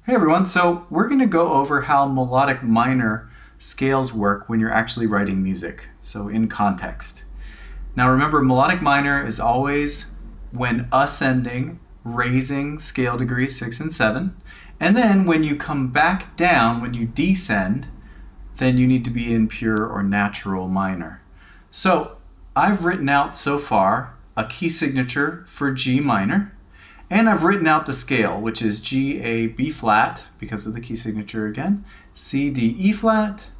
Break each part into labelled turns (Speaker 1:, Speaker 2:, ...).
Speaker 1: Hey everyone, so we're going to go over how melodic minor scales work when you're actually writing music, so in context. Now remember, melodic minor is always when ascending, raising scale degrees 6 and 7, and then when you come back down, when you descend, then you need to be in pure or natural minor. So I've written out so far a key signature for G minor, and I've written out the scale, which is G, A, B flat, because of the key signature again, C, D, E flat,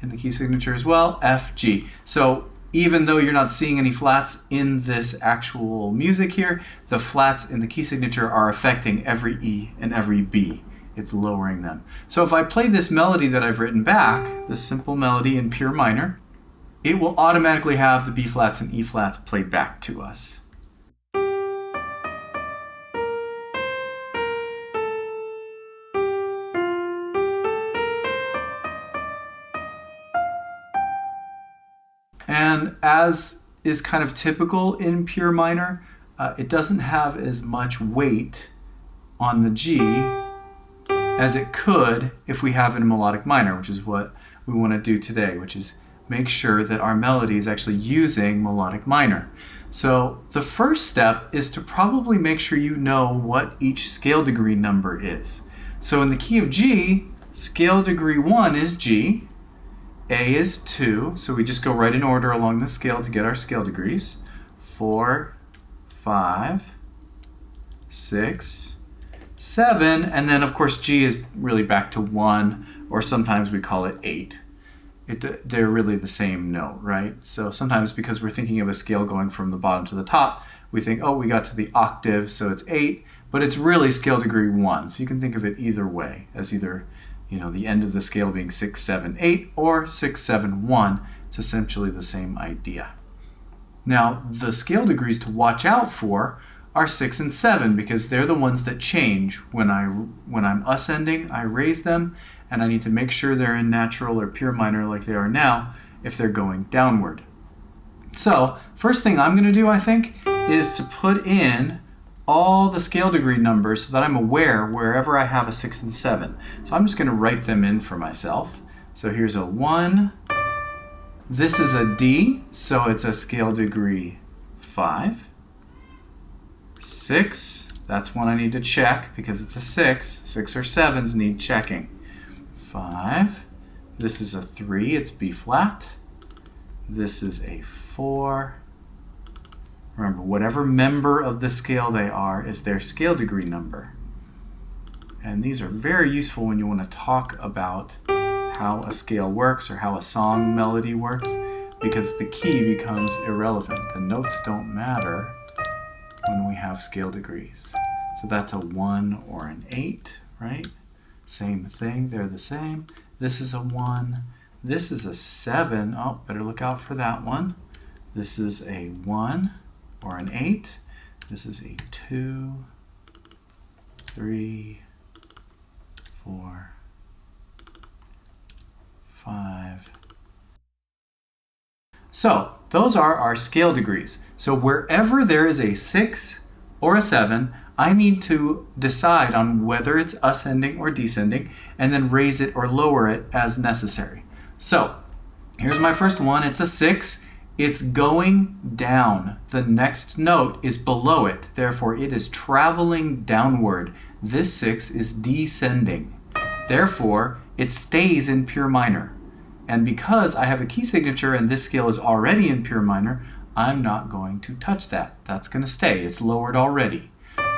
Speaker 1: in the key signature as well, F, G. So even though you're not seeing any flats in this actual music here, the flats in the key signature are affecting every E and every B. It's lowering them. So if I play this melody that I've written back, this simple melody in pure minor, it will automatically have the B flats and E flats played back to us. And as is kind of typical in pure minor, it doesn't have as much weight on the G as it could if we have it in melodic minor, which is what we want to do today, which is make sure that our melody is actually using melodic minor. So the first step is to probably make sure you know what each scale degree number is. So in the key of G, scale degree 1 is G, A is 2, so we just go right in order along the scale to get our scale degrees. 4, 5, 6, 7, and then of course G is really back to 1, or sometimes we call it 8. They're really the same note, right? So sometimes because we're thinking of a scale going from the bottom to the top, we think, oh, we got to the octave, so it's 8, but it's really scale degree 1. So you can think of it either way, as either the end of the scale being 6, 7, 8 or 6, 7, 1. It's essentially the same idea. Now, the scale degrees to watch out for are 6 and 7 because they're the ones that change. When I'm ascending, I raise them, and I need to make sure they're in natural or pure minor like they are now if they're going downward. So, first thing I'm going to do, I think, is to put in all the scale degree numbers so that I'm aware wherever I have a 6 and 7. So I'm just going to write them in for myself. So here's a 1. This is a D, so it's a scale degree 5. 6, that's one I need to check because it's a 6. 6 or 7s need checking. 5, this is a 3, it's B flat. This is a 4. Remember, whatever member of the scale they are is their scale degree number. And these are very useful when you want to talk about how a scale works or how a song melody works, because the key becomes irrelevant. The notes don't matter when we have scale degrees. So that's a 1 or an 8, right? Same thing, they're the same. This is a 1. This is a 7. Oh, better look out for that one. This is a 1. Or an 8. This is a 2, 3, 4, 5. So those are our scale degrees. So wherever there is a 6 or a 7, I need to decide on whether it's ascending or descending and then raise it or lower it as necessary. So here's my first one. It's a 6. It's going down. The next note is below it. Therefore, it is traveling downward. This 6 is descending. Therefore, it stays in pure minor. And because I have a key signature and this scale is already in pure minor, I'm not going to touch that. That's going to stay. It's lowered already.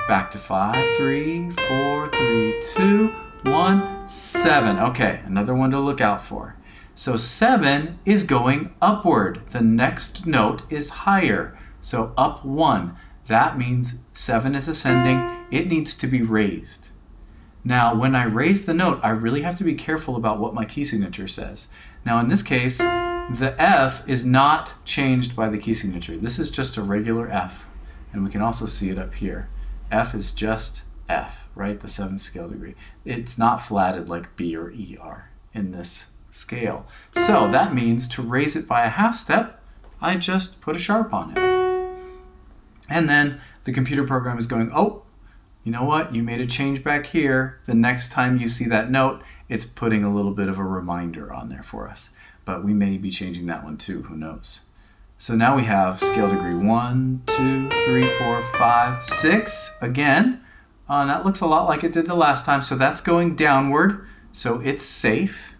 Speaker 1: Back to 5, 3, 4, 3, 2, 1, 7. Okay, another one to look out for. So 7 is going upward. The next note is higher. So up 1. That means 7 is ascending. It needs to be raised. Now, when I raise the note, I really have to be careful about what my key signature says. Now, in this case, the F is not changed by the key signature. This is just a regular F. And we can also see it up here. F is just F, right? The 7th scale degree. It's not flatted like B or E are in this scale. So that means to raise it by a half step, I just put a sharp on it. And then the computer program is going, oh, you know what? You made a change back here. The next time you see that note, it's putting a little bit of a reminder on there for us. But we may be changing that one too, who knows? So now we have scale degree 1, 2, 3, 4, 5, 6 again. And that looks a lot like it did the last time. So that's going downward. So it's safe.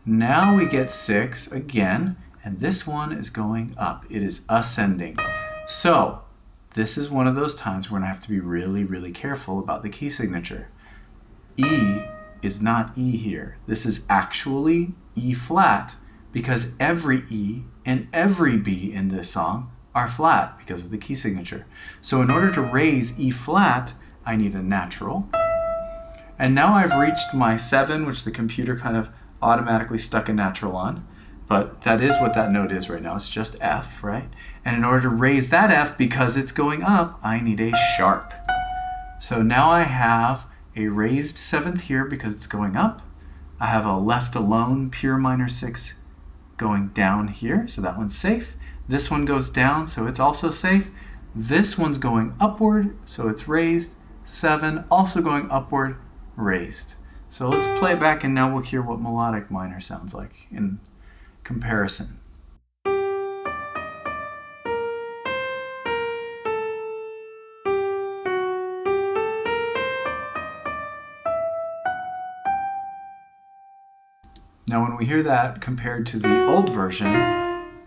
Speaker 1: Now we get 6 again. And this one is going up. It is ascending. So this is one of those times we're going to have to be really, really careful about the key signature. E is not E here. This is actually E flat because every E and every B in this song are flat because of the key signature. So in order to raise E flat, I need a natural. And now I've reached my 7, which the computer kind of automatically stuck a natural on. But that is what that note is right now. It's just F, right? And in order to raise that F, because it's going up, I need a sharp. So now I have a raised 7th here because it's going up. I have a left alone pure minor 6 going down here, so that one's safe. This one goes down, so it's also safe. This one's going upward, so it's raised. 7 also going upward, raised. So let's play it back and now we'll hear what melodic minor sounds like in comparison. Now when we hear that compared to the old version,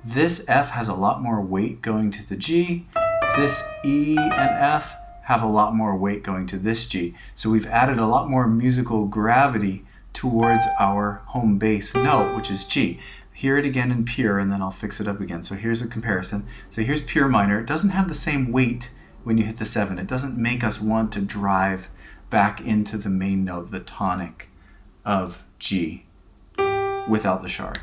Speaker 1: this F has a lot more weight going to the G. This E and F have a lot more weight going to this G. So we've added a lot more musical gravity towards our home bass note, which is G. Hear it again in pure and then I'll fix it up again. So here's a comparison. So here's pure minor. It doesn't have the same weight when you hit the 7. It doesn't make us want to drive back into the main note, the tonic of G, without the sharp.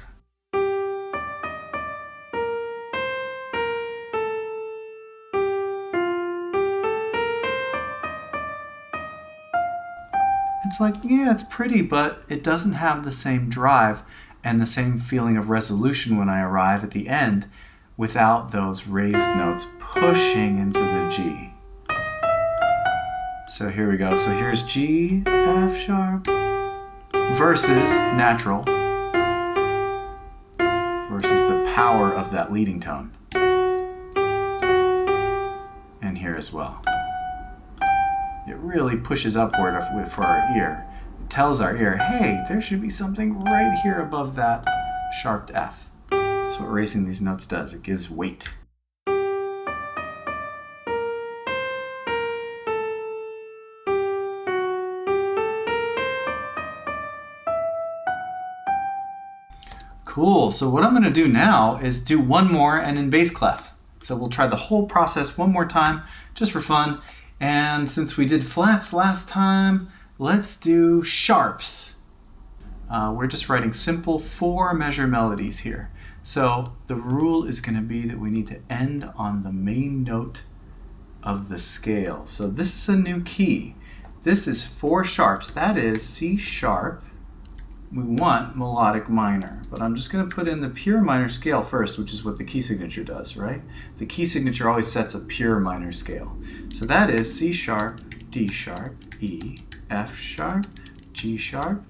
Speaker 1: It's like, yeah, it's pretty, but it doesn't have the same drive and the same feeling of resolution when I arrive at the end without those raised notes pushing into the G. So here we go. So here's G, F sharp, versus natural, versus the power of that leading tone. And here as well. It really pushes upward for our ear. It tells our ear, hey, there should be something right here above that sharp F. That's what raising these notes does. It gives weight. Cool, so what I'm going to do now is do one more and in bass clef. So we'll try the whole process one more time just for fun. And since we did flats last time, let's do sharps. We're just writing simple 4-measure melodies here. So the rule is going to be that we need to end on the main note of the scale. So this is a new key. This is 4 sharps. That is C sharp. We want melodic minor, but I'm just going to put in the pure minor scale first, which is what the key signature does, right? The key signature always sets a pure minor scale. So that is C sharp, D sharp, E, F sharp, G sharp,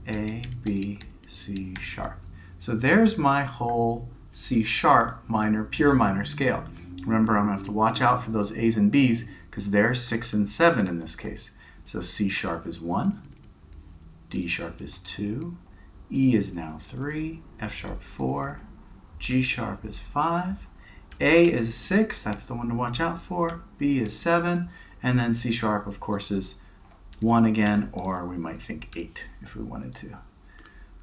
Speaker 1: A, B, C sharp. So there's my whole C sharp minor, pure minor scale. Remember, I'm going to have to watch out for those A's and B's because they're 6 and 7 in this case. So C sharp is 1. D sharp is 2, E is now 3, F sharp 4, G sharp is 5, A is 6, that's the one to watch out for, B is 7, and then C sharp, of course, is 1 again, or we might think 8 if we wanted to.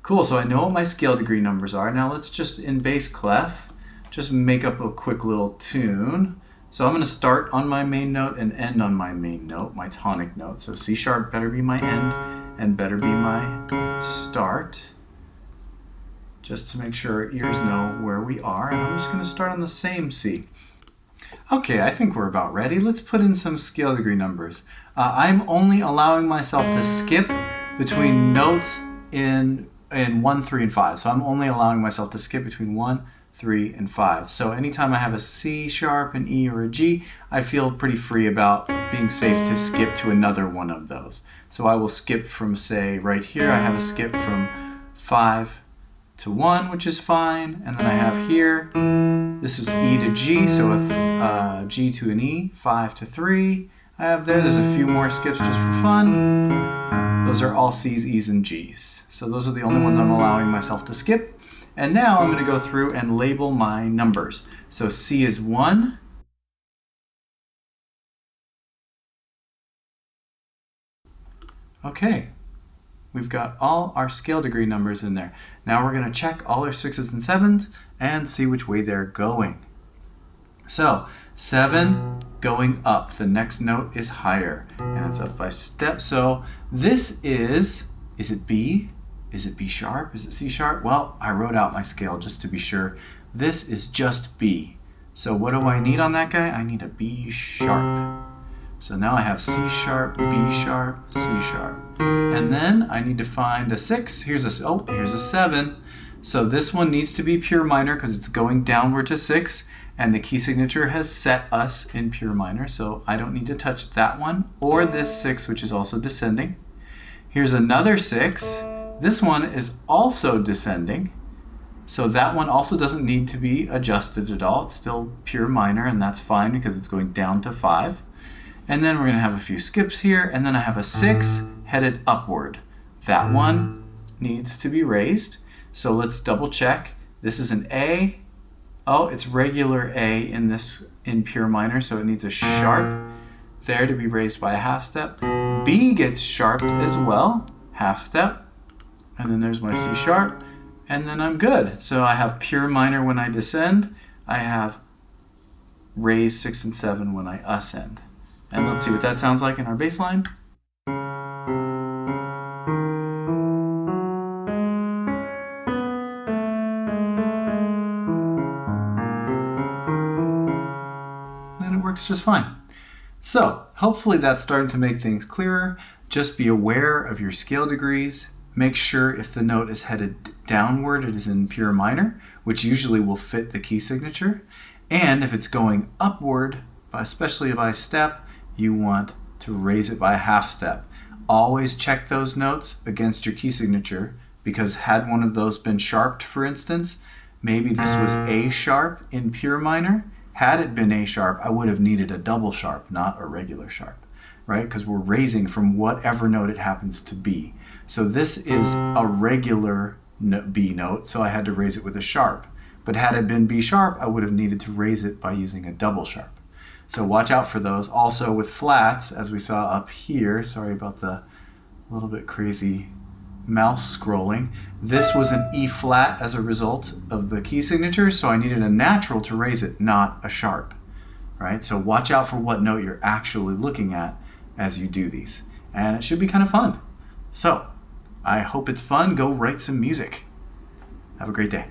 Speaker 1: Cool, so I know what my scale degree numbers are. Now let's just, in bass clef, just make up a quick little tune. So I'm going to start on my main note and end on my main note, my tonic note. So C sharp better be my end and better be my start, just to make sure our ears know where we are. And I'm just going to start on the same C. Okay, I think we're about ready. Let's put in some scale degree numbers. I'm only allowing myself to skip between notes in 1, 3, and 5. So I'm only allowing myself to skip between 1, 3, and 5. So anytime I have a C sharp, an E, or a G, I feel pretty free about being safe to skip to another one of those. So I will skip from, say, right here, I have a skip from 5 to 1, which is fine. And then I have here, this is E to G, so a G to an E, 5 to 3. I have there's a few more skips just for fun. Those are all C's, E's, and G's. So those are the only ones I'm allowing myself to skip. And now I'm going to go through and label my numbers. So C is 1. Okay, we've got all our scale degree numbers in there. Now we're going to check all our 6s and 7s and see which way they're going. So 7 going up, the next note is higher, and it's up by step. So this is it B? Is it B sharp? Is it C sharp? Well, I wrote out my scale just to be sure. This is just B. So what do I need on that guy? I need a B sharp. So now I have C sharp, B sharp, C sharp. And then I need to find a 6. Here's a 7. So this one needs to be pure minor because it's going downward to 6. And the key signature has set us in pure minor. So I don't need to touch that one or this 6, which is also descending. Here's another 6. This one is also descending. So that one also doesn't need to be adjusted at all. It's still pure minor, and that's fine because it's going down to 5. And then we're going to have a few skips here, and then I have a 6 headed upward. That one needs to be raised. So let's double check. This is an A. Oh, it's regular A in pure minor, so it needs a sharp there to be raised by a half step. B gets sharped as well, half step. And then there's my C sharp, and then I'm good. So I have pure minor when I descend. I have raised 6 and 7 when I ascend. And let's see what that sounds like in our bass line. And it works just fine. So hopefully that's starting to make things clearer. Just be aware of your scale degrees. Make sure if the note is headed downward, it is in pure minor, which usually will fit the key signature. And if it's going upward, especially by step, you want to raise it by a half step. Always check those notes against your key signature, because had one of those been sharped, for instance, maybe this was A sharp in pure minor. Had it been A sharp, I would have needed a double sharp, not a regular sharp, right? Because we're raising from whatever note it happens to be. So this is a regular B note, so I had to raise it with a sharp. But had it been B sharp, I would have needed to raise it by using a double sharp. So watch out for those. Also with flats, as we saw up here, sorry about the little bit crazy mouse scrolling, this was an E flat as a result of the key signature, so I needed a natural to raise it, not a sharp. Right? So watch out for what note you're actually looking at as you do these. And it should be kind of fun. So I hope it's fun. Go write some music. Have a great day.